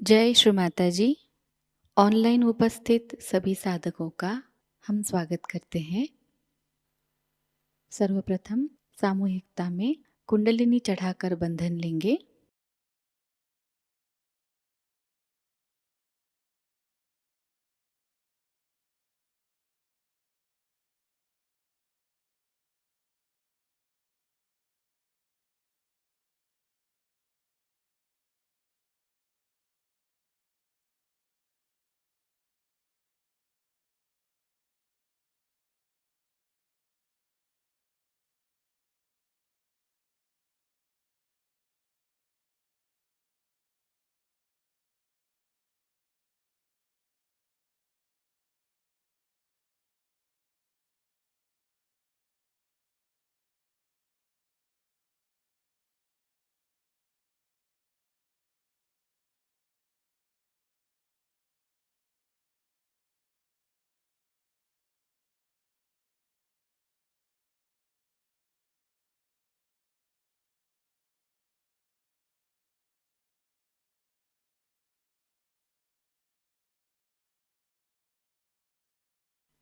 जय श्री माताजी। ऑनलाइन उपस्थित सभी साधकों का हम स्वागत करते हैं। सर्वप्रथम सामूहिकता में कुंडलिनी चढ़ाकर बंधन लेंगे।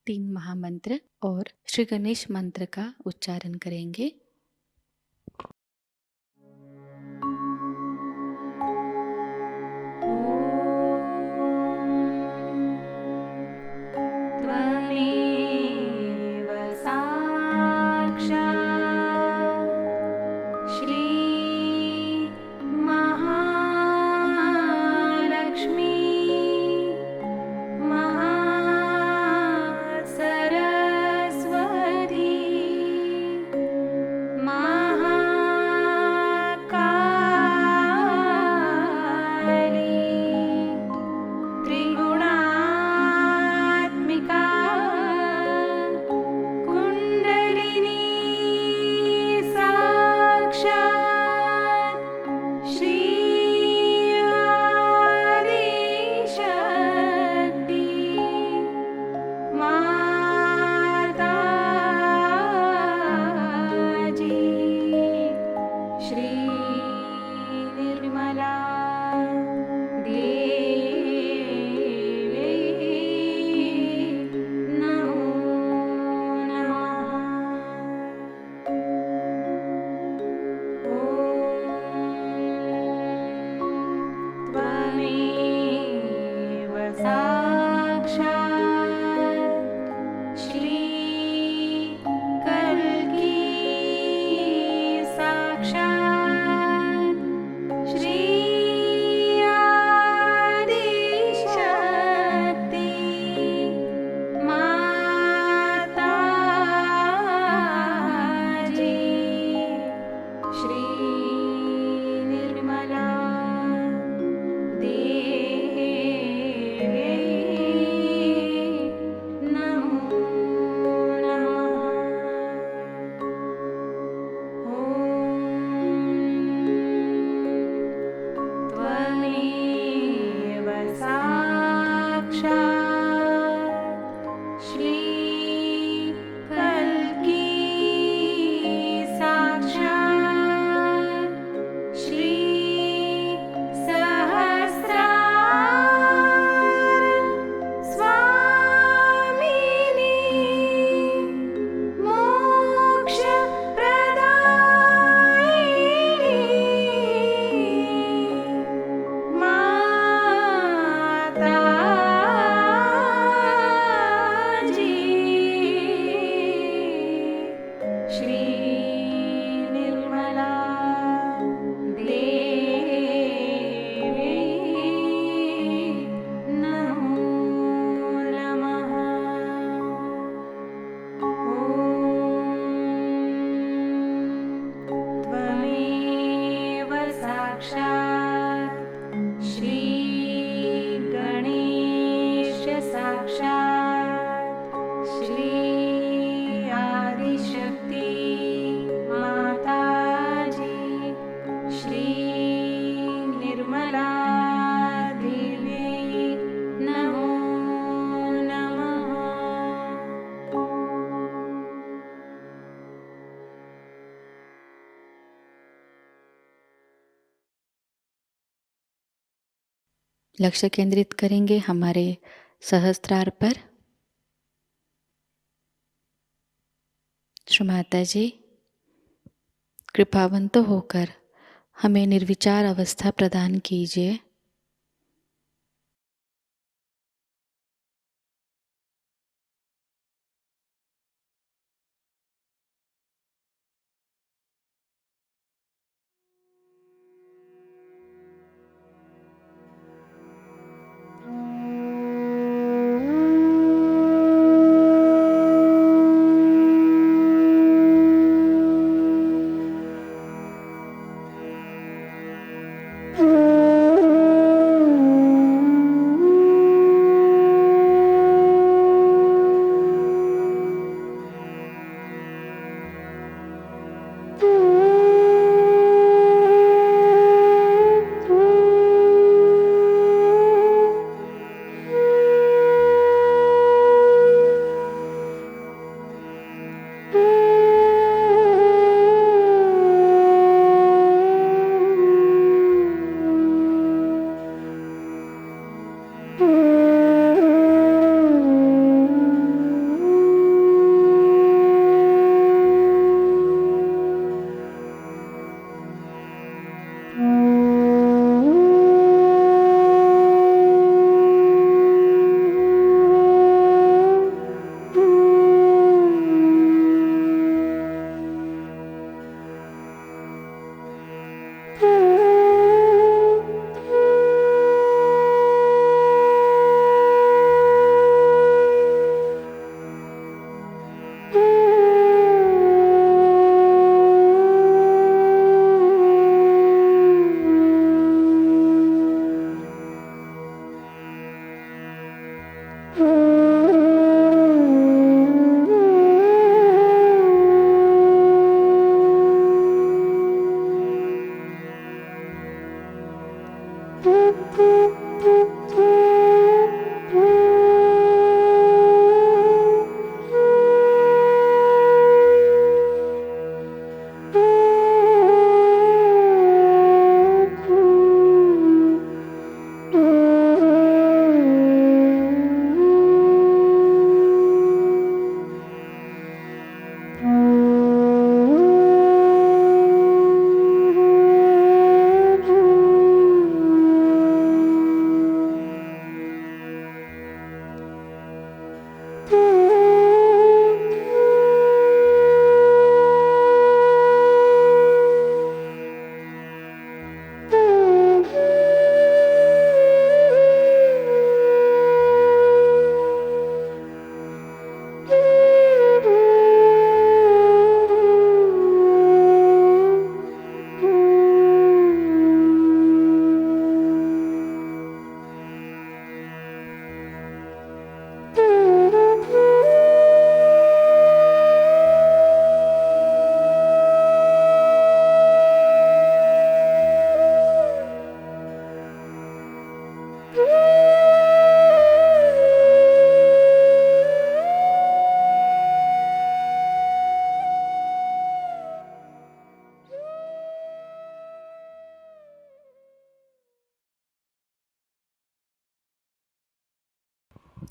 तीन महामंत्र और श्री गणेश मंत्र का उच्चारण करेंगे। त्वमेव साक्षात् श्री महालक्ष्मी महासरस्वती महाकाली त्रिगुणात्मिका कुण्डलिनी साक्षात् श्री आदिशक्ति माताजी श्री निर्मला देवी नमो नमः। त्वमेव साक्षात् श्री कल्की साक्षात् श्री आदिशक्ति माताजी श्री निर्मला देवी नमो नमः। त्वमेव साक्षात् श्री कल्की साक्षात् श्री सहस्रार स्वामिनी मोक्षप्रदायिनी माताजी श्री निर्मला देवी नमो नमः। त्वमेव साक्षात् श्री गणेश साक्षात् श्री आदिशक्ति माताजी श्री निर्मला देवी नमो नमः। लक्ष्य केंद्रित करेंगे हमारे सहस्त्रार पर। श्री माताजी, कृपावंत होकर हमें निर्विचार अवस्था प्रदान कीजिए।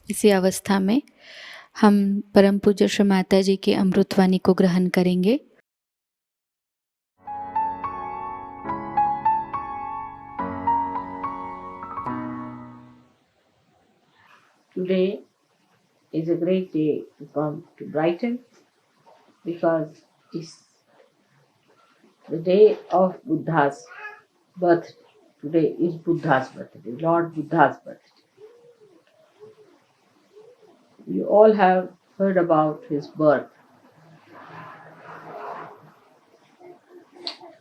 इसी अवस्था में हम परम पूज्य श्री माताजी की अमृतवाणी को ग्रहण करेंगे। Today is a great day to come to Brighton because it's the day of Buddha's birthday. Today is Buddha's birthday, Lord Buddha's birthday. You all have heard about his birth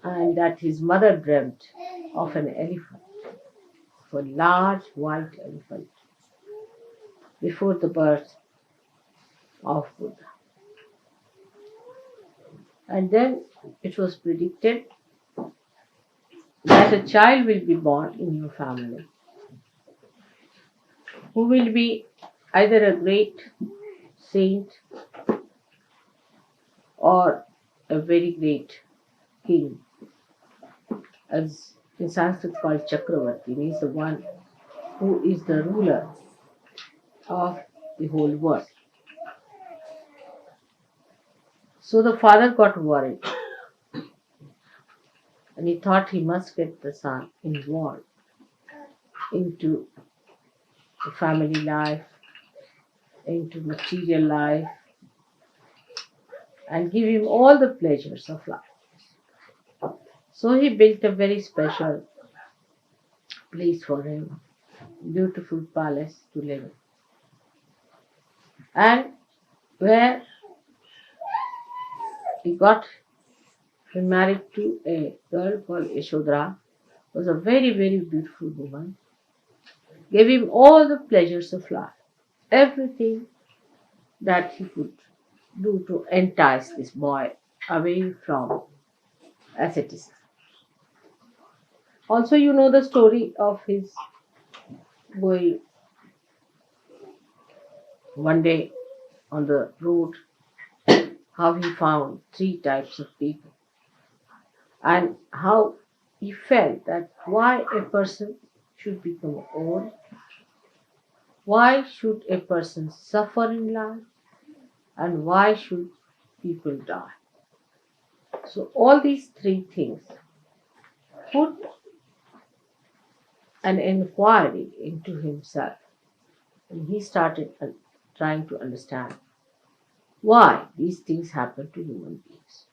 and that his mother dreamt of an elephant, of a large white elephant, before the birth of Buddha. And then it was predicted that a child will be born in your family who will be either a great saint or a very great king, as in Sanskrit called Chakravarti, means the one who is the ruler of the whole world. So the father got worried and he thought he must get the son involved into the family life, into material life, and give him all the pleasures of life. So he built a very special place for him, beautiful palace to live in. And where he got married to a girl called Yashodhara, was a very, very beautiful woman, gave him all the pleasures of life, everything that he could do to entice this boy away from asceticism. Also, you know the story of his going one day on the road, how he found three types of people, and how he felt that why a person should become old, why should a person suffer in life, and why should people die. So all these three things put an inquiry into himself, and he started trying to understand why these things happen to human beings.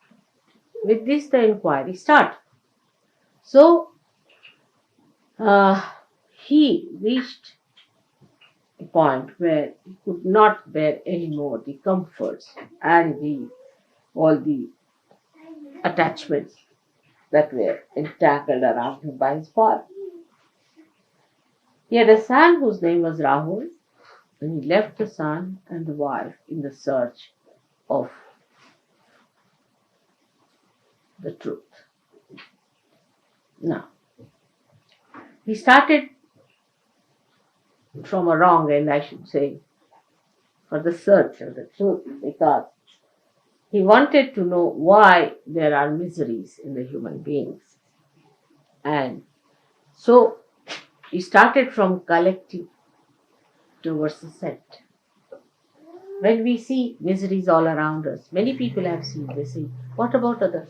With this, the inquiry started. So he reached a point where he could not bear any more the comforts and all the attachments that were entangled around him by his father. He had a son whose name was Rahul, and he left the son and the wife in the search of the truth. Now, he started from a wrong end, I should say, for the search of the truth, because he wanted to know why there are miseries in the human beings. And so he started from collective towards the set. When we see miseries all around us, many people have seen, they say, what about others?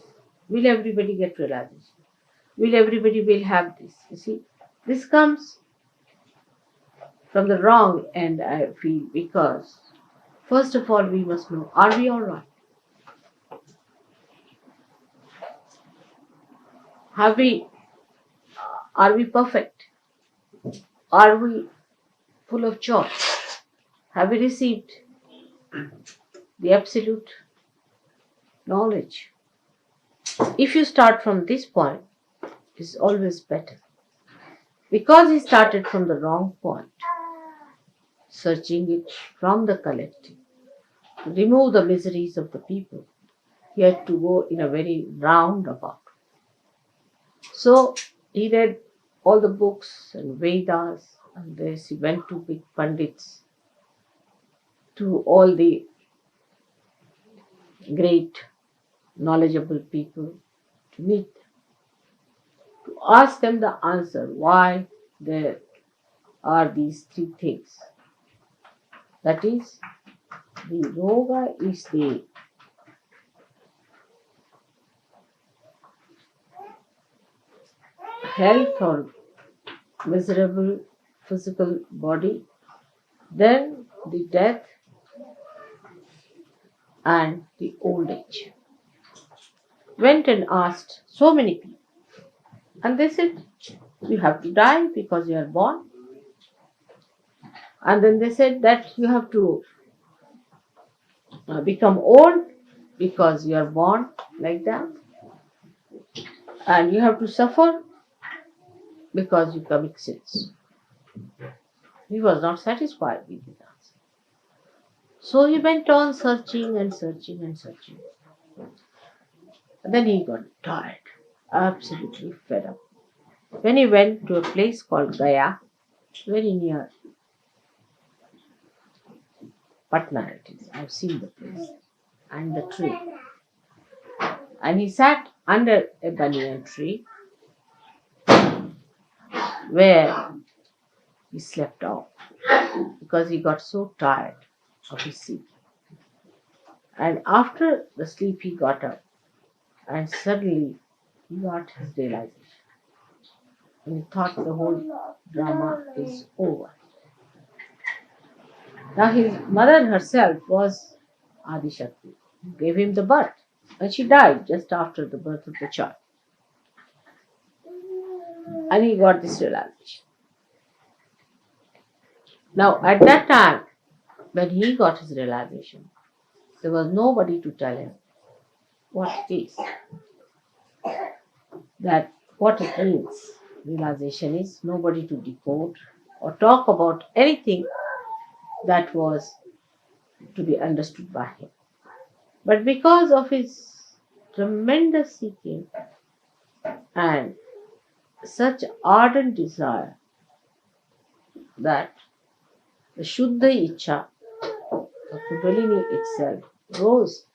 Will everybody get realization? Will everybody will have this? You see, this comes from the wrong end, I feel, because first of all, we must know, are we all right? Are we perfect? Are we full of joy? Have we received the absolute knowledge? If you start from this point, it's always better. Because he started from the wrong point, searching it from the collective, to remove the miseries of the people, he had to go in a very roundabout. So he read all the books and Vedas, and this he went to big pundits, to all the great knowledgeable people, to meet them, to ask them the answer why there are these three things. That is, the yoga is the health or miserable physical body, then the death and the old age. Went and asked so many people, and they said, you have to die because you are born. And then they said that you have to become old because you are born like that. And you have to suffer because you commit sins. He was not satisfied with his answer. So he went on searching and searching and searching. And then he got tired, absolutely fed up. When he went to a place called Gaya, very near Patna it is. I've seen the place and the tree. And he sat under a banyan tree where he slept off because he got so tired of his seeking. And after the sleep, he got up and suddenly he got his realization. And he thought the whole drama is over. Now his mother herself was Adi Shakti, who gave him the birth. And she died just after the birth of the child. And he got this realization. Now at that time, when he got his realization, there was nobody to tell him what it is, that what it means. Realization is nobody to decode or talk about anything that was to be understood by him. But because of his tremendous seeking and such ardent desire that the Shuddha Ichha, the Kundalini itself, rose.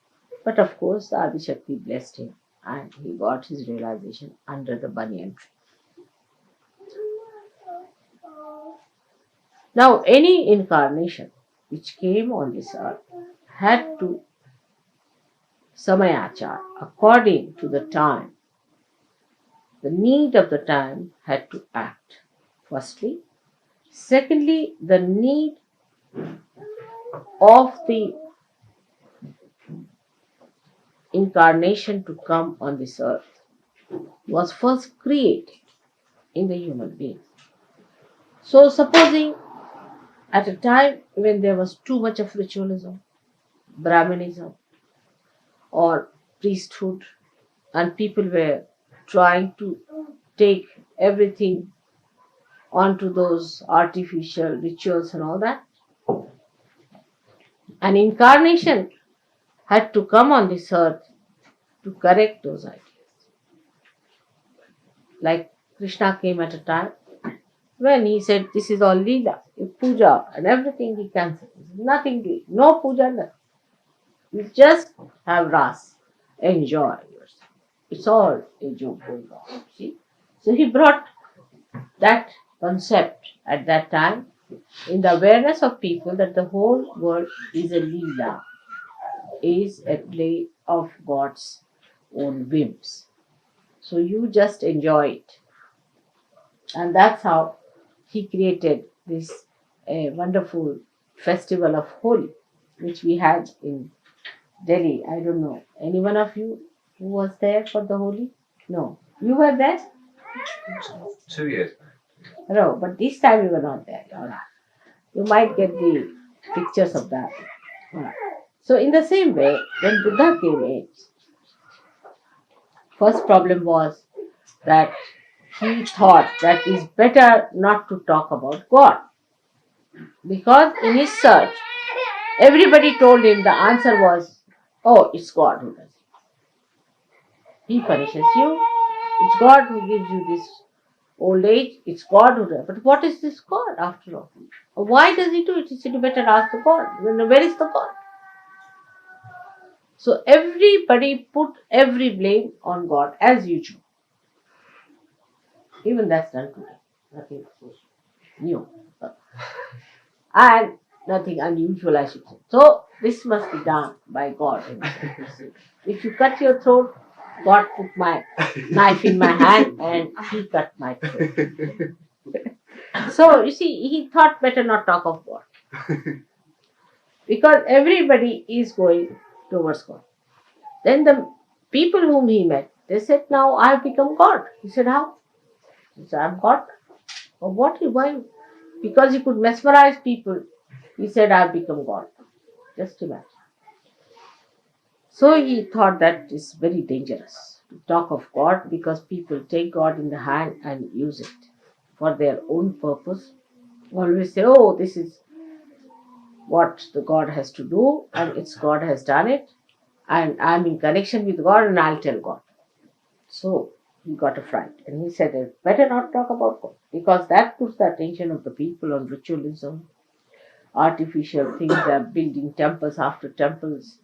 But of course, the Adi Shakti blessed him and he got his realization under the banyan tree. Now, any incarnation which came on this earth had to samayachar, according to the time, the need of the time had to act. Firstly. Secondly, the need of the incarnation to come on this earth was first created in the human being. So, supposing at a time when there was too much of ritualism, Brahmanism, or priesthood, and people were trying to take everything onto those artificial rituals and all that, an incarnation had to come on this earth to correct those ideas. Like Krishna came at a time when he said, this is all Leela, Puja and everything he cancelled. Nothing doing, no Puja, nothing. You just have Ras, enjoy yourself. It's all a joke going on, see. So he brought that concept at that time in the awareness of people that the whole world is a Leela, is a play of God's own whims. So you just enjoy it. And that's how he created this wonderful festival of Holi, which we had in Delhi. I don't know. Any one of you who was there for the Holi? No. You were there? 2 years. No, but this time you were not there. You might get the pictures of that. So in the same way, when Buddha came in, first problem was that he thought that it's better not to talk about God. Because in his search, everybody told him the answer was, oh, it's God who does it. He punishes you. It's God who gives you this old age. It's God who does it. But what is this God after all? Why does he do it? He said, you better ask the God. Where is the God? So everybody put every blame on God as usual. Even that's done today. Nothing new. And nothing unusual, I should say. So this must be done by God. If you cut your throat, God put my knife in my hand and he cut my throat. So you see, he thought better not talk of God. Because everybody is going towards God. Then the people whom he met, they said, now I have become God. He said, how? He said, I'm God. Oh, what? Why? Because he could mesmerize people. He said, I have become God. Just imagine. So he thought that is very dangerous to talk of God because people take God in the hand and use it for their own purpose. Always say, oh, this is what the God has to do and it's God has done it and I'm in connection with God and I'll tell God. So he got a fright and he said, it's better not talk about God because that puts the attention of the people on ritualism, artificial things. They are building temples after temples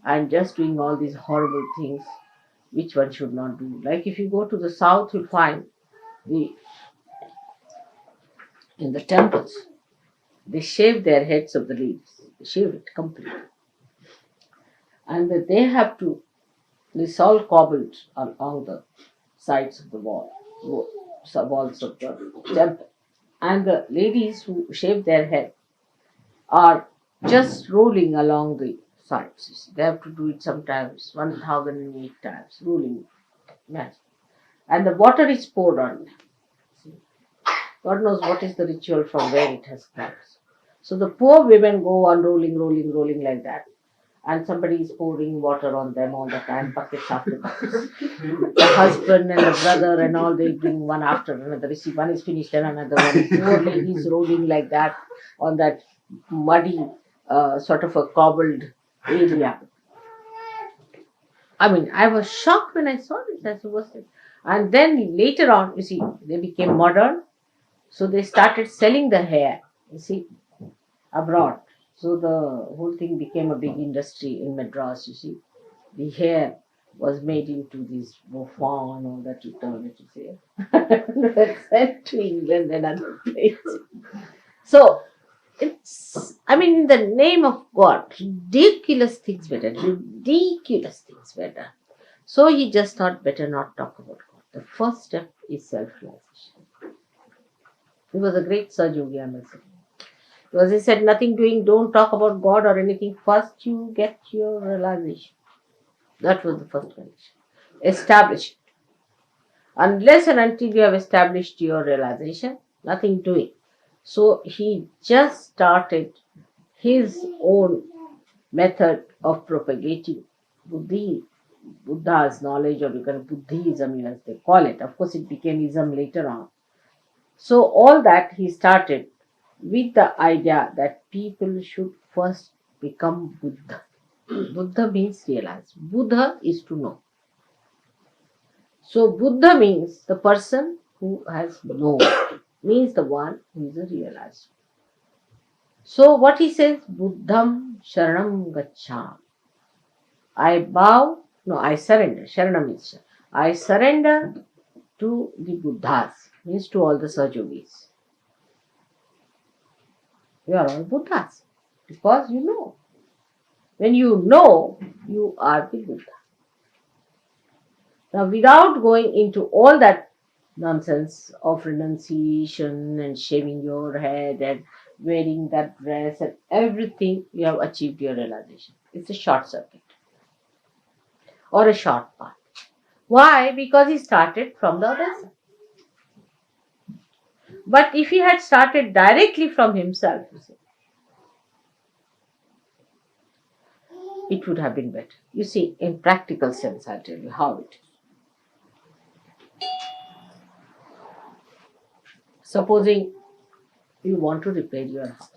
and just doing all these horrible things which one should not do. Like if you go to the south, you'll find the in the temples, they shave their heads of the leaves. They shave it completely. And that they have to, this all cobbled along the sides of the walls of the temple. And the ladies who shave their head are just rolling along the sides. They have to do it sometimes 1008 times, rolling. Imagine. And the water is poured on them. See, God knows what is the ritual from where it has come. So the poor women go on rolling like that. And somebody is pouring water on them all the time, buckets after buckets. The husband and the brother and all, they bring one after another. You see, one is finished and another one. Poor lady is rolling like that on that muddy, sort of a cobbled area. I mean, I was shocked when I saw this. I was, and then later on, you see, they became modern. So they started selling the hair, you see, abroad. So the whole thing became a big industry in Madras, you see. The hair was made into this bouffant and all that, you turn it, you see. Sent to England and other places. So it's, I mean, in the name of God, ridiculous things were done. Ridiculous things were done. So he just thought, better not talk about God. The first step is self-realization. He was a great Sahajayoga Meditation. Because he said, nothing doing, don't talk about God or anything. First you get your realization. That was the first condition. Establish it. Unless and until you have established your realization, nothing doing. So he just started his own method of propagating Buddha's knowledge, or you can Buddhism as they call it. Of course, it became ism later on. So all that he started with the idea that people should first become Buddha. Buddha means realize. Buddha is to know. So Buddha means the person who has known, means the one who is a realizer. So what he says, Buddham Sharanam Gaccham. I surrender. Sharanam means I surrender to the Buddhas, means to all the Sahajogis. You are all Buddhas because you know. When you know, you are the Buddha. Now, without going into all that nonsense of renunciation and shaving your head and wearing that dress and everything, you have achieved your realization. It's a short circuit or a short path. Why? Because he started from the other side. But if he had started directly from himself, it would have been better. You see, in practical sense, I'll tell you how it is. Supposing you want to repair your house.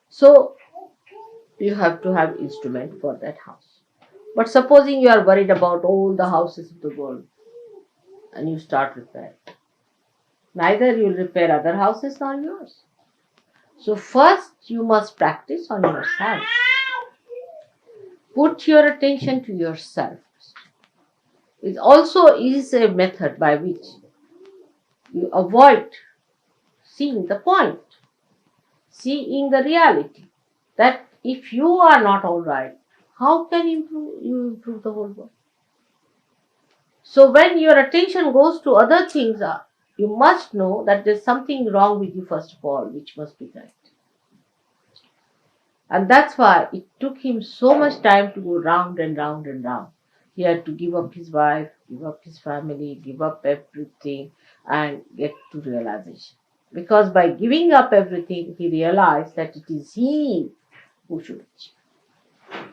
So, you have to have instrument for that house. But supposing you are worried about all the houses of the world and you start repairing. Neither you will repair other houses nor yours. So first you must practice on yourself. Put your attention to yourself. It also is a method by which you avoid seeing the point, seeing the reality. That if you are not all right, how can you improve the whole world? So when your attention goes to other things, you must know that there's something wrong with you first of all, which must be corrected. And that's why it took him so much time to go round and round and round. He had to give up his wife, give up his family, give up everything and get to realization. Because by giving up everything, he realized that it is he who should achieve.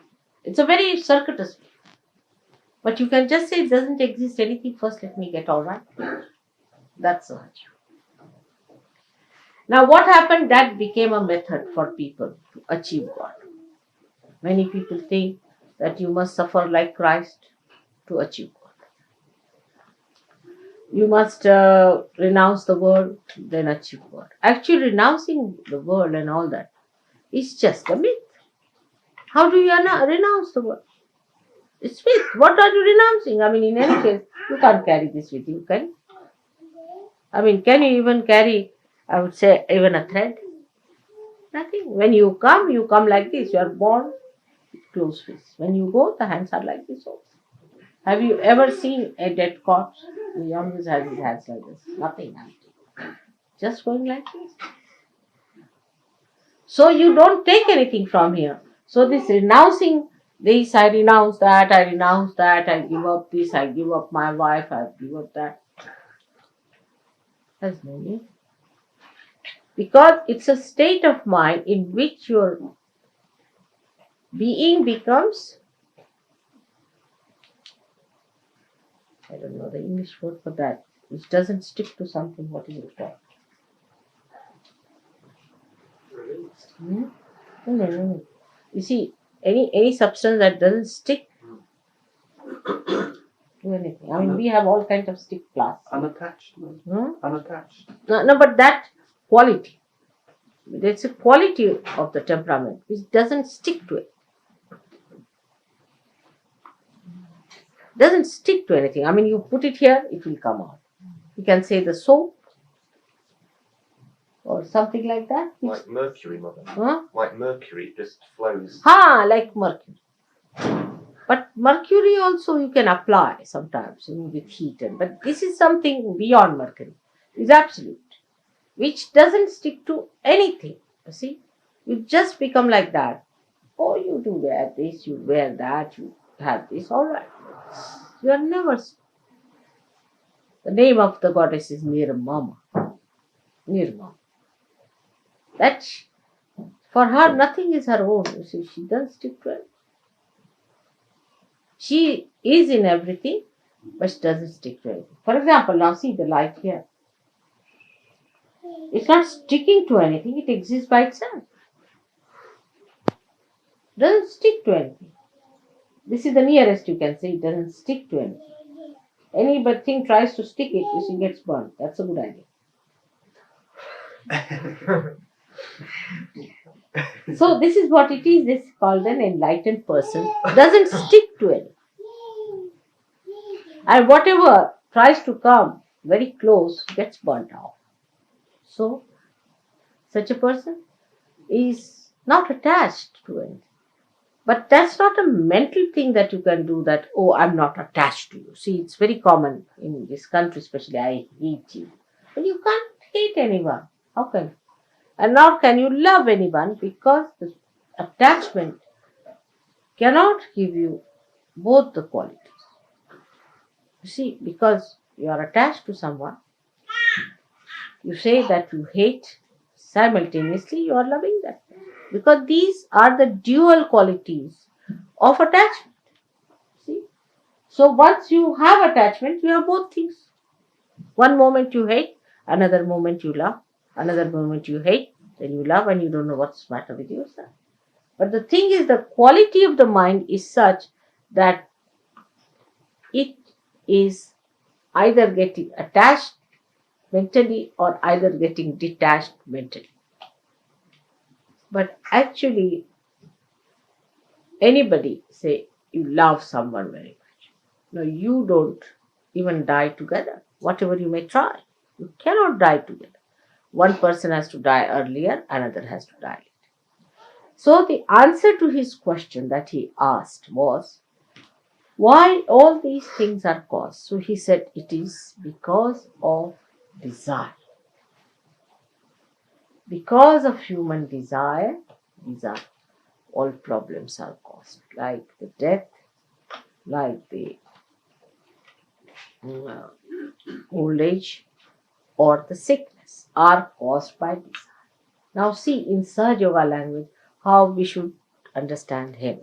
It's a very circuitous way. But you can just say it doesn't exist anything, first let me get all right. That's Sahaja. Now what happened? That became a method for people to achieve God. Many people think that you must suffer like Christ to achieve God. You must renounce the world, then achieve God. Actually, renouncing the world and all that is just a myth. How do you renounce the world? It's myth. What are you renouncing? I mean, in any case, you can't carry this with you, can you? I mean, can you even carry, I would say, even a thread? Nothing. When you come like this. You are born closed fist. When you go, the hands are like this also. Have you ever seen a dead corpse? The youngest has his hands like this. Nothing empty. Just going like this. So you don't take anything from here. So this renouncing this, I renounce that, I renounce that, I give up this, I give up my wife, I give up that. Has no meaning. Because it's a state of mind in which your being becomes, I don't know the English word for that, which doesn't stick to something. What is it called? No. You see, any substance that doesn't stick to anything. I mean, we have all kinds of stick plasts. Unattached. Unattached. No, but that quality. There's a quality of the temperament which doesn't stick to it. Doesn't stick to anything. I mean, you put it here, it will come out. You can say the soap or something like that. Like mercury, mother. Huh? Like mercury, it just flows. Like mercury. But mercury also you can apply sometimes with heat. But this is something beyond mercury. It's absolute. Which doesn't stick to anything. You see? You just become like that. Oh, you do wear this, you wear that, you have this, all right. You are never. The name of the goddess is Nirmama. Nirmama. That for her nothing is her own. You see, she doesn't stick to it. She is in everything, but she doesn't stick to anything. For example, now see the light here. It's not sticking to anything, it exists by itself. Doesn't stick to anything. This is the nearest you can say, it doesn't stick to anything. Anything tries to stick it, you see, gets burnt. That's a good idea. So this is what it is. This is called an enlightened person. Doesn't stick to it. And whatever tries to come very close gets burnt off. So such a person is not attached to anything. But that's not a mental thing that you can do that, oh, I'm not attached to you. See, it's very common in this country, especially, I hate you. But you can't hate anyone. How can you? And nor can you love anyone because the attachment cannot give you both the qualities. You see, because you are attached to someone, you say that you hate, simultaneously you are loving that. Because these are the dual qualities of attachment. See? So once you have attachment, you have both things. One moment you hate, another moment you love, another moment you hate, then you love and you don't know what's the matter with yourself. But the thing is, the quality of the mind is such that it is either getting attached mentally or either getting detached mentally. But actually, anybody say you love someone very much. No, you don't even die together. Whatever you may try, you cannot die together. One person has to die earlier, another has to die later. So the answer to his question that he asked was, why all these things are caused? So he said, it is because of desire. Because of human desire, all problems are caused, like the death, like the old age, or the sickness are caused by desire. Now see in Sahajayoga language how we should understand him.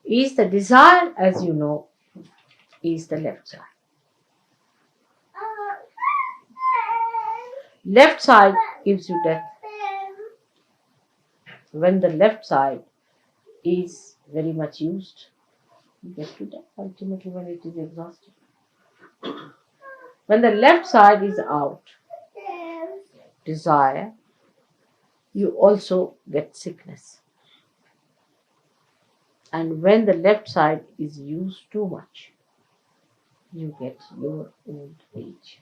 Is the desire, as you know, is the left side. Left side gives you death. When the left side is very much used, you get to death ultimately when it is exhausted. When the left side is out, desire, you also get sickness. And when the left side is used too much, you get your old age.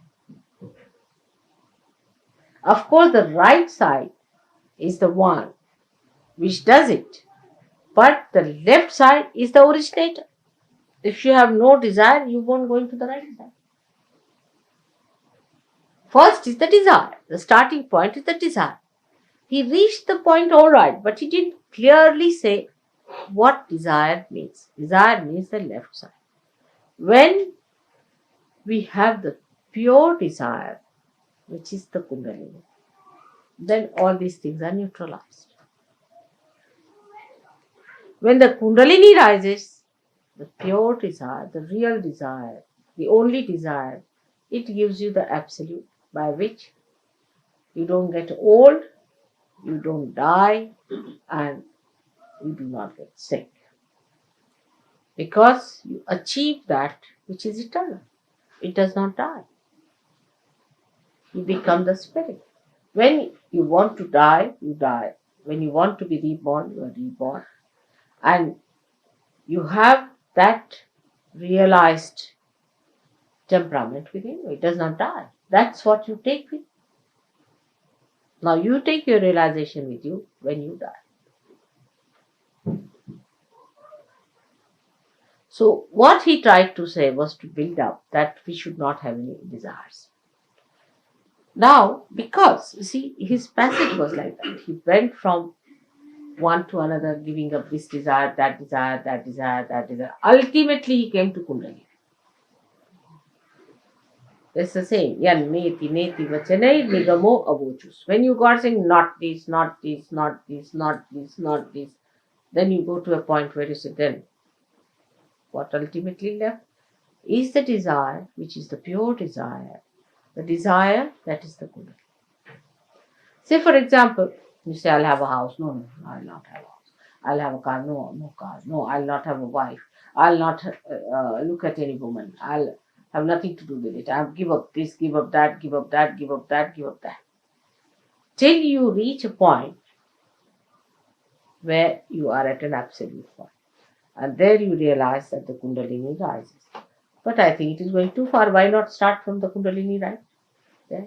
Of course, the right side is the one which does it, but the left side is the originator. If you have no desire, you won't go into the right side. First is the desire. The starting point is the desire. He reached the point all right, but he didn't clearly say what desire means. Desire means the left side. When we have the pure desire, which is the Kundalini, then all these things are neutralized. When the Kundalini rises, the pure desire, the real desire, the only desire, it gives you the absolute by which you don't get old, you don't die, and you do not get sick. Because you achieve that which is eternal. It does not die. You become the spirit. When you want to die, you die. When you want to be reborn, you are reborn. And you have that realized temperament within you. It does not die. That's what you take with you. Now you take your realization with you when you die. So what he tried to say was to build up that we should not have any desires. Now, because, you see, his passage was like that. He went from one to another, giving up this desire, that desire, that desire, that desire. Ultimately, he came to Kundalini. It's the same. Yan neti neti vachanai nigamo avochus. When you got saying not this, not this, not this, not this, not this, then you go to a point where you say, then what ultimately left is the desire, which is the pure desire. The desire that is the Kundalini. Say, for example, you say, I'll have a house. No, I'll not have a house. I'll have a car. No car. No, I'll not have a wife. I'll not look at any woman. I'll have nothing to do with it. I'll give up this, give up that, give up that, give up that, give up that. Till you reach a point where you are at an absolute point. And there you realize that the Kundalini rises. But I think it is going too far. Why not start from the Kundalini, right? Yeah.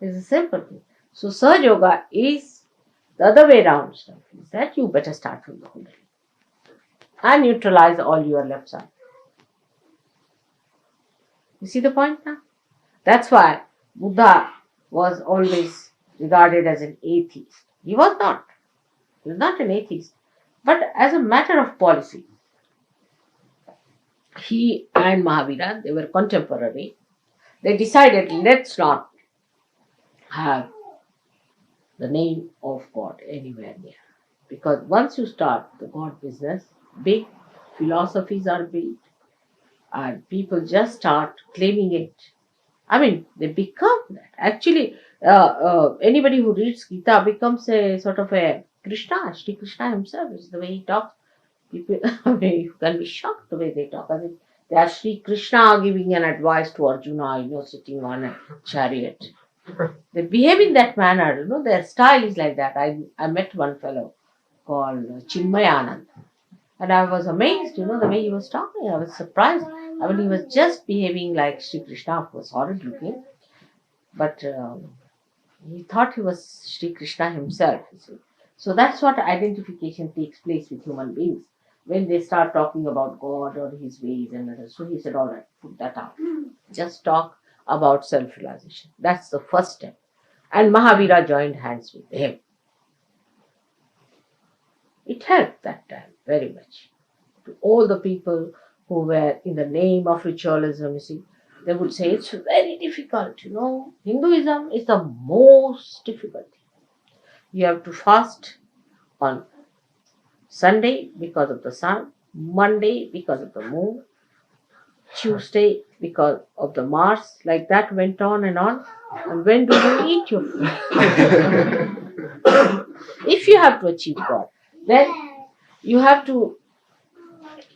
It's a simple thing. So Sahaja Yoga is the other way around stuff. Is that you better start from the Kundalini and neutralize all your left side. You see the point now? That's why Buddha was always regarded as an atheist. He was not. He was not an atheist. But as a matter of policy, he and Mahavira, they were contemporary. They decided, let's not have the name of God anywhere near. Because once you start the God business, big philosophies are built and people just start claiming it. I mean, they become that. Actually, anybody who reads Gita becomes a sort of a Krishna. Shri Krishna himself is the way he talks. People, I mean, you can be shocked the way they talk. As if they are Shri Krishna giving an advice to Arjuna, sitting on a chariot. They behave in that manner, their style is like that. I met one fellow called Chinmayanand. And I was amazed, the way he was talking. I was surprised. I mean, he was just behaving like Sri Krishna, of course, horrid looking. But he thought he was Sri Krishna himself. You see. So that's what identification takes place with human beings. When they start talking about God or his ways and others. So he said, all right, put that out. Just talk about self-realization. That's the first step. And Mahavira joined hands with him. It helped that time very much. To all the people who were in the name of ritualism, you see, they would say it's very difficult, Hinduism is the most difficult. You have to fast on Sunday because of the sun, Monday because of the moon, Tuesday because of the Mars, like that went on. And when do you eat your food? If you have to achieve God, then you have to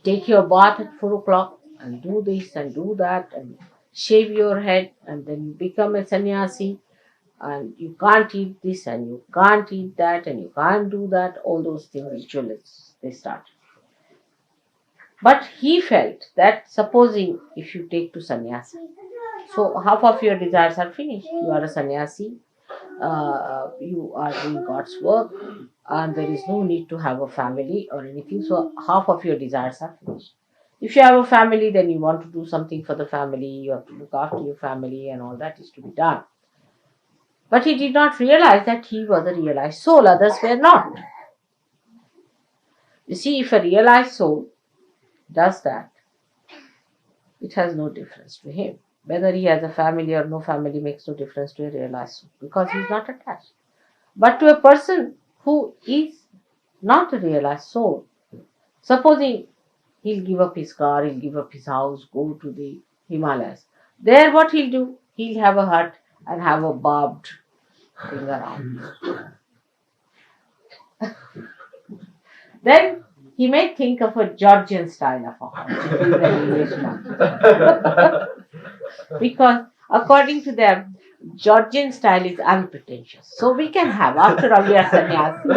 take your bath at 4 o'clock and do this and do that and shave your head and then you become a sannyasi and you can't eat this and you can't eat that and you can't do that. All those things, ritualists, they start. But he felt that supposing if you take to sannyasi, So half of your desires are finished. You are a sannyasi. You are doing God's work, and there is no need to have a family or anything. So half of your desires are finished. If you have a family, then you want to do something for the family. You have to look after your family, and all that is to be done. But he did not realize that he was a realized soul. Others were not. You see, if a realized soul does that, it has no difference to him. Whether he has a family or no family makes no difference to a realized soul because he is not attached. But to a person who is not a realized soul, supposing he'll give up his car, he'll give up his house, go to the Himalayas. There, what he'll do? He'll have a hut and have a barbed thing around. Then he may think of a Georgian style of a house. It is an English one. Because according to them, Georgian style is unpretentious. So we can have, after all, we are sannyasi.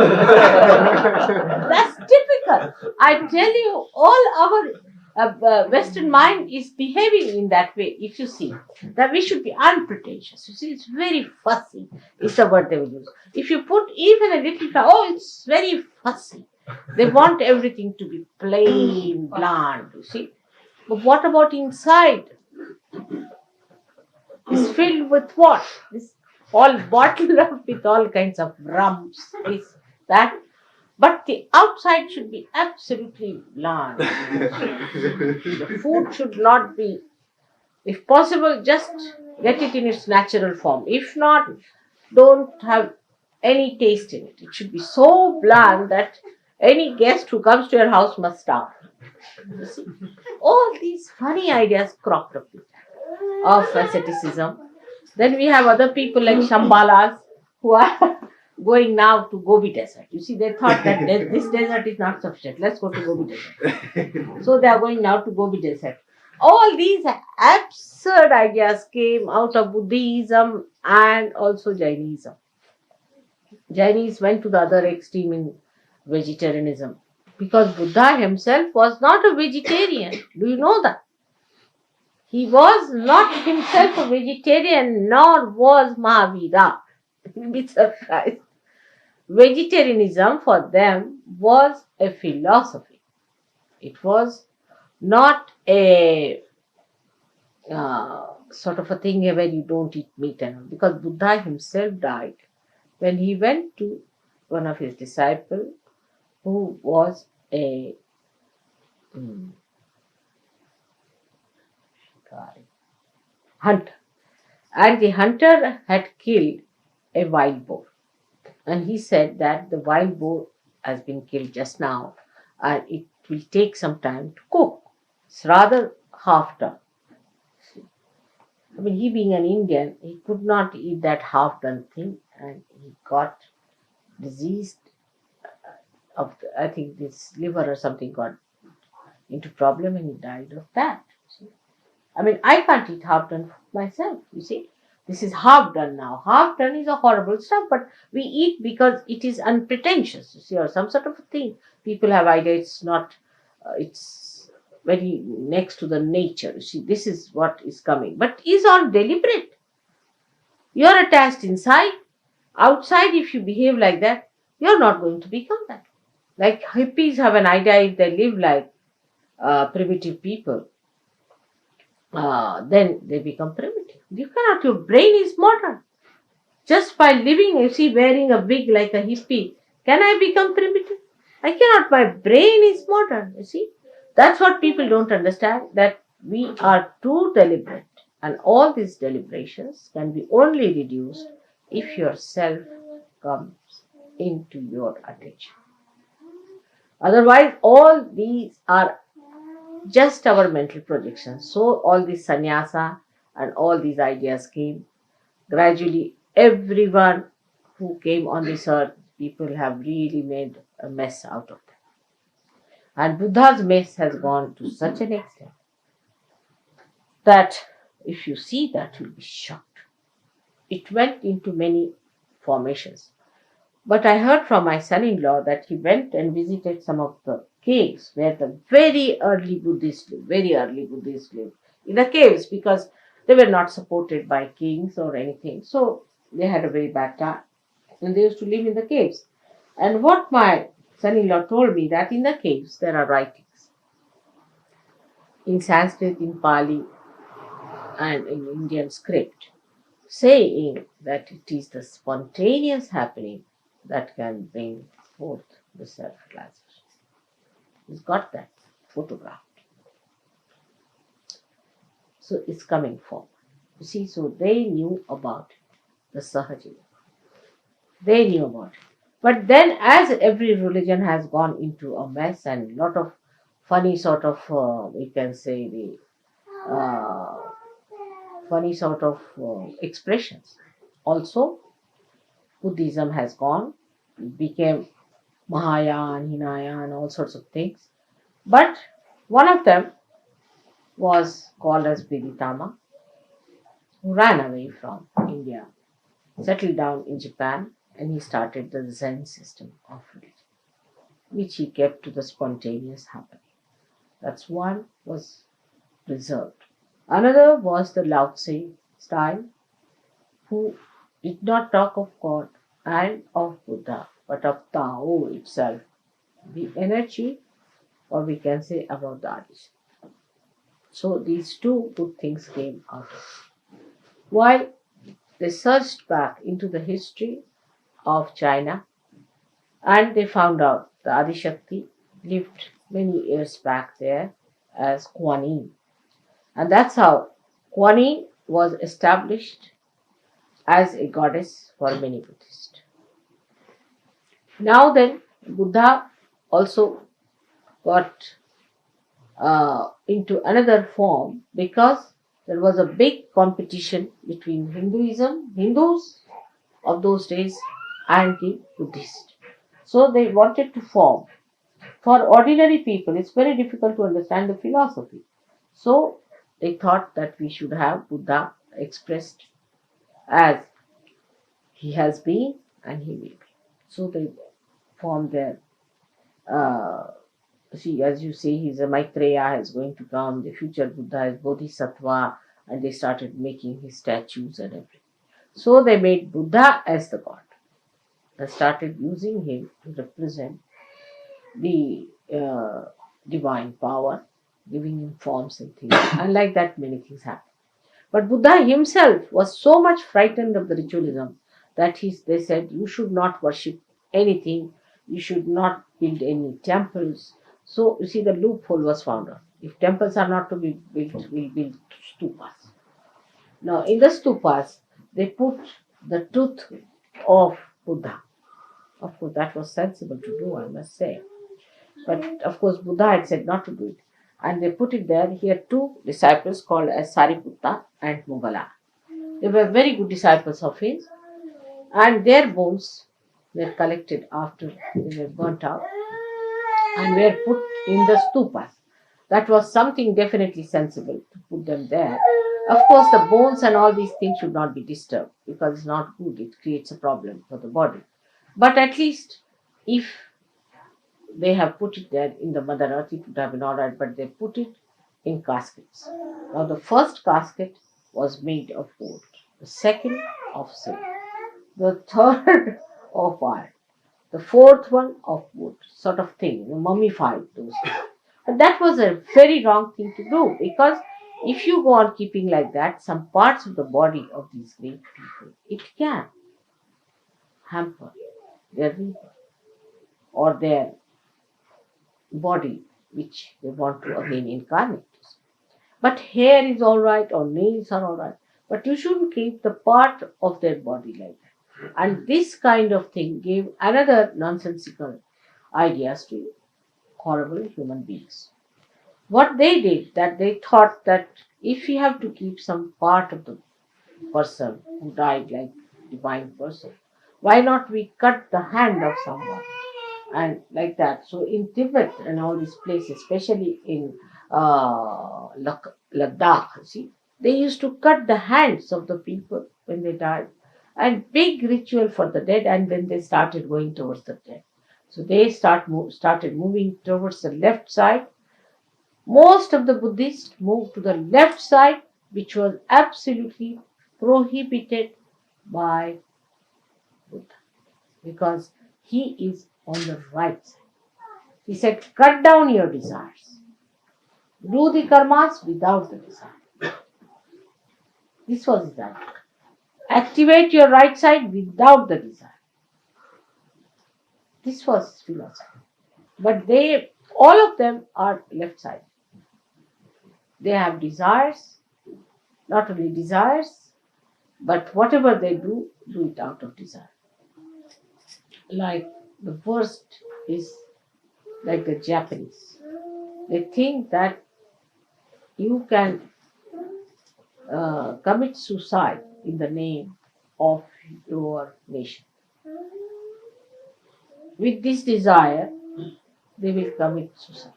That's typical. I tell you, all our Western mind is behaving in that way. If you see that we should be unpretentious. You see, it's very fussy, is the word they will use. If you put even a little, it's very fussy. They want everything to be plain, bland, you see. But what about inside? It's filled with what? This all bottled up with all kinds of rums, this, that. But the outside should be absolutely bland. The food should not be, if possible, just get it in its natural form. If not, don't have any taste in it. It should be so bland that any guest who comes to your house must starve. You see, all these funny ideas cropped up of asceticism. Then we have other people like Shambhalas who are going now to Gobi Desert. You see, they thought that this desert is not sufficient. Let's go to Gobi Desert. So they are going now to Gobi Desert. All these absurd ideas came out of Buddhism and also Jainism. Jainis went to the other extreme in vegetarianism because Buddha himself was not a vegetarian. Do you know that? He was not himself a vegetarian, nor was Mahavira. You'll be surprised. Vegetarianism for them was a philosophy. It was not a sort of a thing where you don't eat meat and all. Because Buddha himself died when he went to one of his disciples who was a hunter. And the hunter had killed a wild boar. And he said that the wild boar has been killed just now and it will take some time to cook. It's rather half done. I mean, he being an Indian, he could not eat that half done thing and he got diseased I think this liver or something got into problem and he died of that. See? I mean, I can't eat half done myself, you see. This is half done now. Half done is a horrible stuff, but we eat because it is unpretentious, you see, or some sort of a thing. People have idea it's not, it's very next to the nature. You see, this is what is coming, but is all deliberate. You are attached inside. Outside, if you behave like that, you are not going to become that. Like hippies have an idea if they live like primitive people, then they become primitive. You cannot, your brain is modern. Just by living, you see, wearing a wig like a hippie, can I become primitive? I cannot, my brain is modern, you see. That's what people don't understand, that we are too deliberate. And all these deliberations can be only reduced if your self comes into your attention. Otherwise, all these are just our mental projections. So all this sannyasa and all these ideas came. Gradually, everyone who came on this earth, people have really made a mess out of them. And Buddha's mess has gone to such an extent that if you see that, you'll be shocked. It went into many formations. But I heard from my son-in-law that he went and visited some of the caves where the very early Buddhists lived, in the caves, because They were not supported by kings or anything, so they had a very bad time. And they used to live in the caves. And what my son-in-law told me, that in the caves there are writings in Sanskrit, in Pali, and in Indian script, saying that it is the spontaneous happening that can bring forth the self-realization. He's got that photographed. So it's coming forward. You see, so they knew about the Sahajayoga. They knew about it. But then, as every religion has gone into a mess and a lot of funny sort of, we can say, the funny sort of expressions. Also, Buddhism has gone, became Mahayana, Hinayana, all sorts of things. But one of them was called as Viditama, who ran away from India, settled down in Japan, and he started the Zen system of religion, which he kept to the spontaneous happening. That's one was preserved. Another was the Lao Tse style, who did not talk of God and of Buddha, but of Tao itself, the energy, or we can say about the Adi. So these two good things came out of it. While they searched back into the history of China, and they found out the Adi Shakti lived many years back there as Kuan Yin. And that's how Kuan Yin was established as a goddess for many Buddhists. Now then, Buddha also got into another form because there was a big competition between Hindus of those days, and the Buddhists. So they wanted to form. For ordinary people, it's very difficult to understand the philosophy. So they thought that we should have Buddha expressed as he has been and he will be. So they formed their, see, as you say, he's a Maitreya is going to come, the future Buddha is Bodhisattva, and they started making his statues and everything. So they made Buddha as the god and started using him to represent the divine power, giving him forms and things. And like that, many things happened. But Buddha himself was so much frightened of the ritualism that they said, you should not worship anything, you should not build any temples. So, you see, the loophole was found out. If temples are not to be built, we'll build stupas. Now, in the stupas, they put the tooth of Buddha. Of course, that was sensible to do, I must say. But of course, Buddha had said not to do it. And they put it there. He had two disciples called as Sariputta and Mugala. They were very good disciples of his. And their bones were collected after they were burnt out and were put in the stupas. That was something definitely sensible to put them there. Of course, the bones and all these things should not be disturbed because it's not good. It creates a problem for the body. But at least if they have put it there in the Mother Earth, it would have been all right, but they put it in caskets. Now, the first casket was made of wood, the second of silver, the third of iron, the fourth one of wood, sort of thing, mummified those things. But that was a very wrong thing to do because if you go on keeping like that, some parts of the body of these great people, it can hamper their rebirth or their body which they want to again incarnate. But hair is all right or nails are all right, but you shouldn't keep the part of their body like that. And this kind of thing gave another nonsensical ideas to horrible human beings. What they did, that they thought that if we have to keep some part of the person who died like divine person, why not we cut the hand of someone and like that. So in Tibet and all these places, especially in Ladakh, see, they used to cut the hands of the people when they died, and big ritual for the dead, and then they started going towards the dead. So they started moving towards the left side. Most of the Buddhists moved to the left side which was absolutely prohibited by Buddha, because he is on the right side. He said, cut down your desires. Do the karmas without the desire. This was his idea. Activate your right side without the desire. This was his philosophy. But all of them are left side. They have desires, not only desires, but whatever they do it out of desire. Like the worst is like the Japanese. They think that you can commit suicide in the name of your nation. With this desire, they will commit suicide.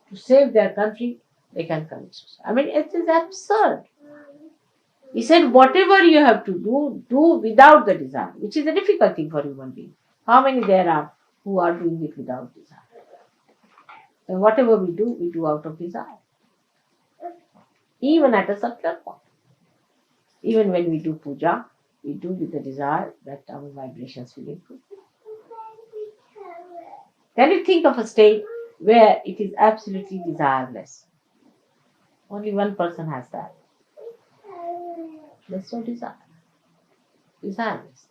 To save their country, they can commit suicide. I mean, it is absurd. He said, whatever you have to do without the desire, which is a difficult thing for human beings. How many there are who are doing it without desire? And whatever we do out of desire. Even at a subtler form. Even when we do puja, we do with the desire that our vibrations will improve. Can you think of a state where it is absolutely desireless? Only one person has that. There's no desire. Desireless.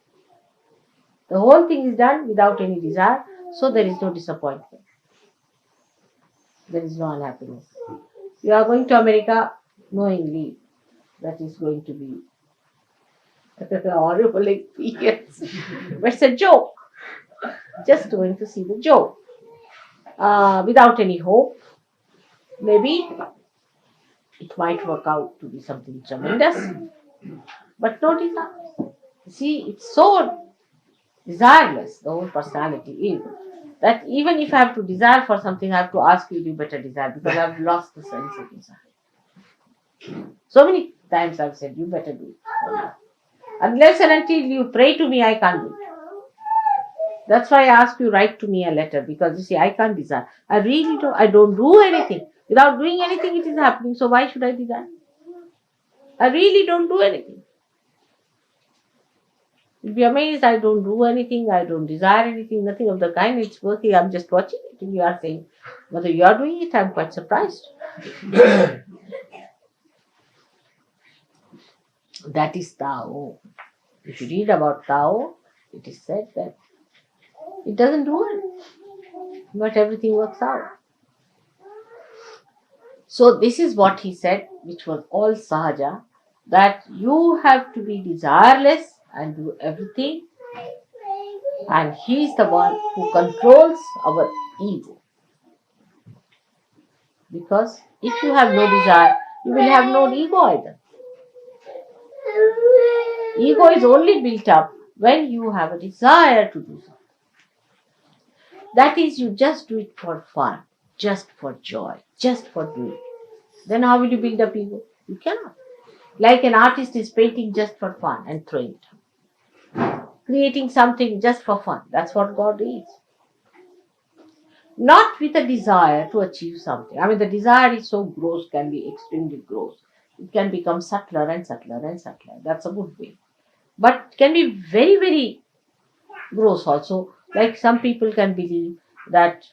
The whole thing is done without any desire, so there is no disappointment. There is no unhappiness. You are going to America knowingly that is going to be a horrible experience. But it's a joke. Just going to see the joke. Without any hope. Maybe it might work out to be something tremendous. But no desire. See, it's so desireless, the whole personality is, that even if I have to desire for something, I have to ask you better desire, because I have lost the sense of desire. So many times I've said, you better do it. Unless and until you pray to me, I can't do it. That's why I ask you, write to me a letter, because you see, I can't desire. I don't do anything. Without doing anything, it is happening. So why should I desire? I really don't do anything. You'll be amazed, I don't do anything, I don't desire anything, nothing of the kind. It's working, I'm just watching it. And you are saying, whether you are doing it, I'm quite surprised. That is Tao. If you read about Tao, it is said that it doesn't do it, but everything works out. So this is what he said, which was all Sahaja, that you have to be desireless and do everything, and he is the one who controls our ego. Because if you have no desire, you will have no ego either. Ego is only built up when you have a desire to do something. That is, you just do it for fun, just for joy, just for doing. Then how will you build up ego? You cannot. Like an artist is painting just for fun and throwing it. Creating something just for fun. That's what God is. Not with a desire to achieve something. I mean, the desire is so gross, can be extremely gross. It can become subtler and subtler and subtler. That's a good way. But it can be very, very gross also. Like some people can believe that,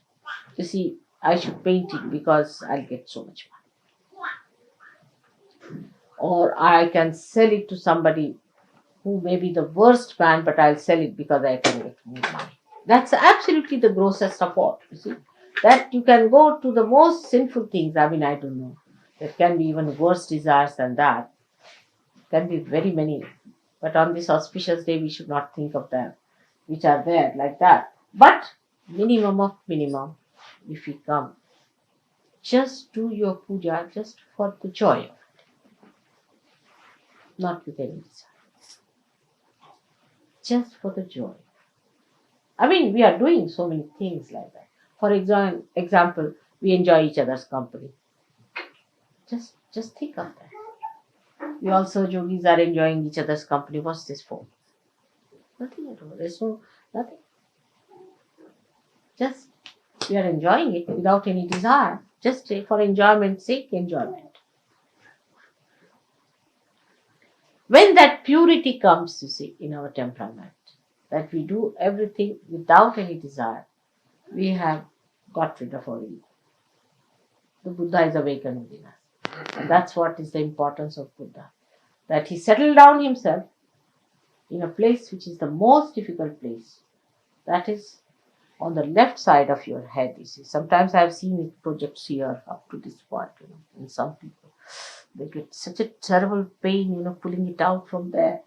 you see, I should paint it because I'll get so much money. Or I can sell it to somebody who may be the worst man, but I'll sell it because I can get more money. That's absolutely the grossest of all, you see. That you can go to the most sinful things. I mean, I don't know. There can be even worse desires than that. Can be very many. But on this auspicious day, we should not think of them, which are there like that. But minimum of minimum, if we come, just do your puja just for the joy of it. Not with any desire. Just for the joy. I mean, we are doing so many things like that. For example, we enjoy each other's company. Just think of that. We also, yogis, are enjoying each other's company. What's this for? Nothing at all. There's nothing. Just we are enjoying it without any desire. Just for enjoyment's sake, enjoyment. When that purity comes, you see, in our temperament, that we do everything without any desire, we have got rid of our ego. The Buddha is awakened within us. And that's what is the importance of Buddha. That he settled down himself in a place which is the most difficult place. That is on the left side of your head, you see. Sometimes I have seen it projects here up to this point, in some people. They get such a terrible pain, pulling it out from there.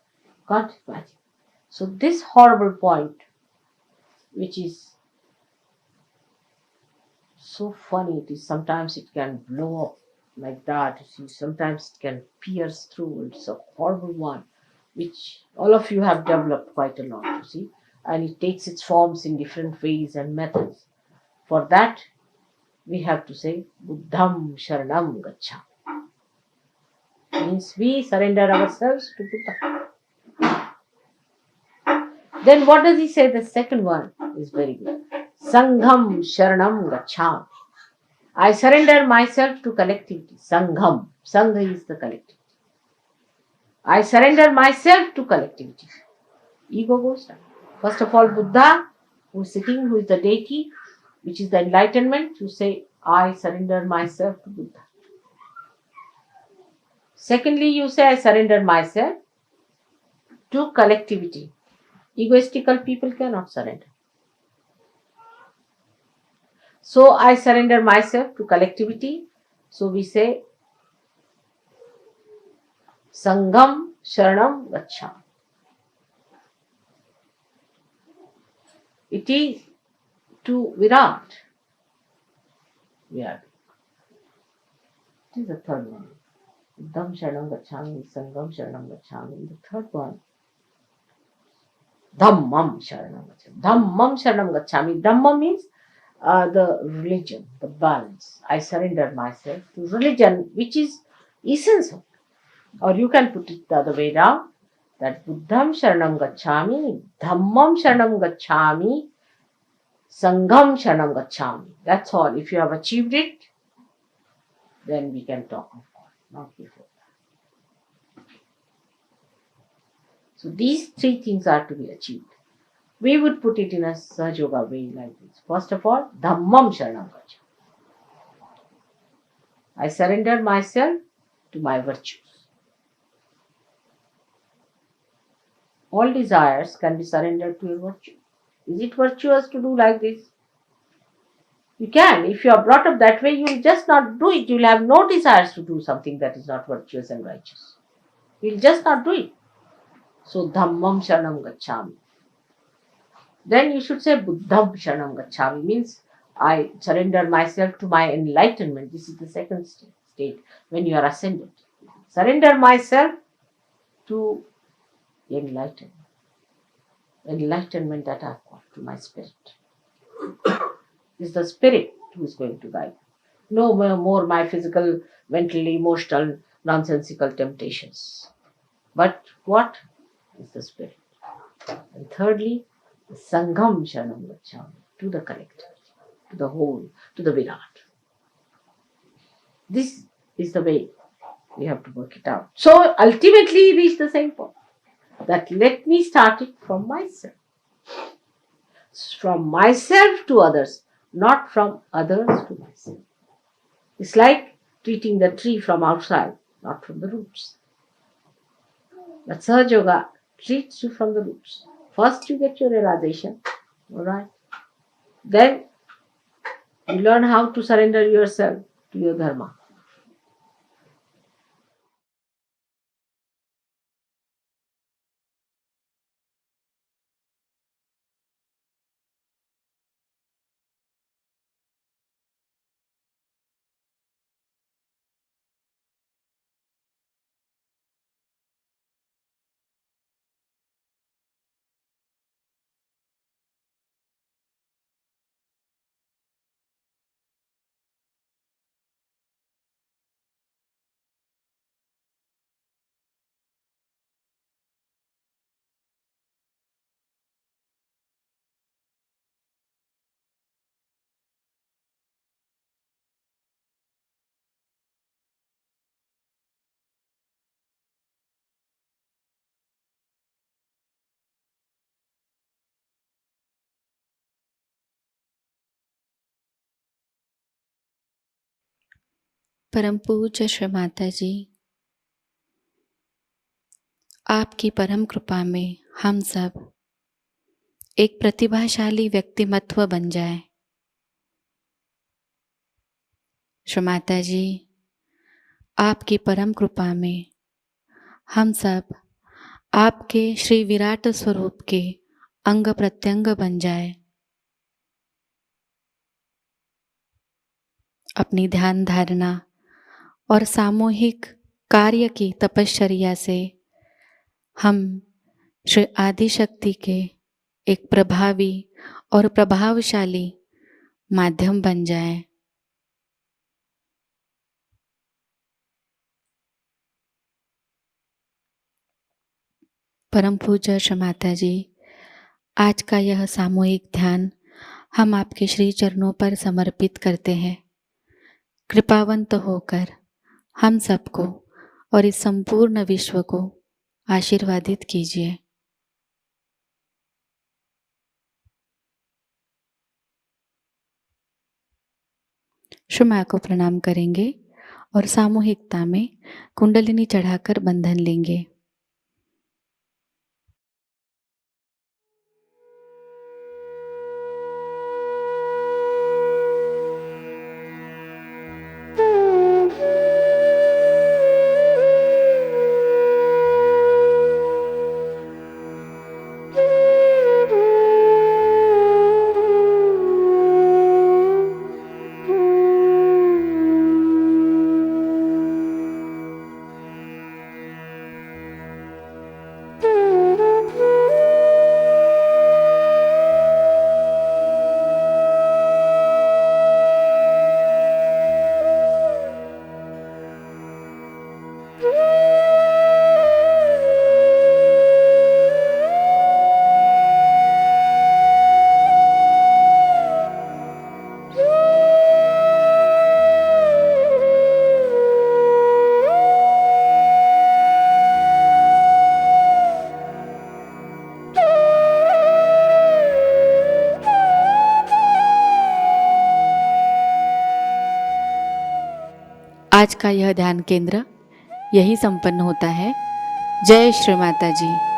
Can't imagine. So this horrible point, which is so funny, it is sometimes it can blow up like that. You see, sometimes it can pierce through. It's a horrible one, which all of you have developed quite a lot, you see. And it takes its forms in different ways and methods. For that, we have to say, Buddham Sharanam Gaccha. Means we surrender ourselves to Buddha. Then what does he say? The second one is very good. Sangham Sharanam Gaccham. I surrender myself to collectivity. Sangham. Sangha is the collectivity. I surrender myself to collectivity. Ego goes down. First of all, Buddha, who is sitting, who is the deity, which is the enlightenment, you say, I surrender myself to Buddha. Secondly, you say, I surrender myself to collectivity. Egoistical people cannot surrender. So, I surrender myself to collectivity. So, we say, Sangham Sharanam Gaccham. It is to Virat. It is the third one. Buddham Sharanam Gacchami, Sangham Sharanam Gacchami. The third one, Dhammam Sharanam Gacchami. Dhammam Sharanam Gacchami. Dhamma means the religion, the balance. I surrender myself to religion, which is essence of it. Or you can put it the other way down, that Buddham Sharanam Gacchami, Dhammam Sharanam Gacchami, Sangham Sharanam Gacchami. That's all. If you have achieved it, then we can talk of God, not before that. So these three things are to be achieved. We would put it in a Sahajayoga way like this. First of all, Dhammam Sharanam Gacchami. I surrender myself to my virtues. All desires can be surrendered to your virtue. Is it virtuous to do like this? You can. If you are brought up that way, you will just not do it. You will have no desires to do something that is not virtuous and righteous. You will just not do it. So, Dhammam Sharanam Gacchami. Then you should say Buddham Sharanam Gacchami, means I surrender myself to my enlightenment. This is the second state when you are ascended. Surrender myself to enlightenment. Enlightenment that I have got to my spirit. It's the spirit who is going to guide. No more my physical, mental, emotional, nonsensical temptations. But what is the spirit? And thirdly, the Sangham Sharanam Gacchami, to the collective, to the whole, to the Virat. This is the way we have to work it out. So ultimately reach the same point, that let me start it from myself. From myself to others, not from others to myself. It's like treating the tree from outside, not from the roots. But Sahaja Yoga treats you from the roots. First you get your realization, alright? Then you learn how to surrender yourself to your dharma. परम पूज्य श्री माताजी, आपकी परम कृपा में हम सब एक प्रतिभाशाली व्यक्तिमत्व बन जाए। श्री माताजी, आपकी परम कृपा में हम सब आपके श्री विराट स्वरूप के अंग प्रत्यंग बन जाए। अपनी ध्यान धारणा और सामूहिक कार्य की तपश्चर्या से हम श्री आदिशक्ति के एक प्रभावी और प्रभावशाली माध्यम बन जाएं। परम पूज्य श्री माताजी, आज का यह सामूहिक ध्यान हम आपके श्री चरणों पर समर्पित करते हैं। कृपावंत होकर हम सबको और इस संपूर्ण विश्व को आशीर्वादित कीजिए। श्री माँ को प्रणाम करेंगे और सामूहिकता में कुंडलिनी चढ़ाकर बंधन लेंगे। आज का यह ध्यान केंद्र यही संपन्न होता है। जय श्री माता जी।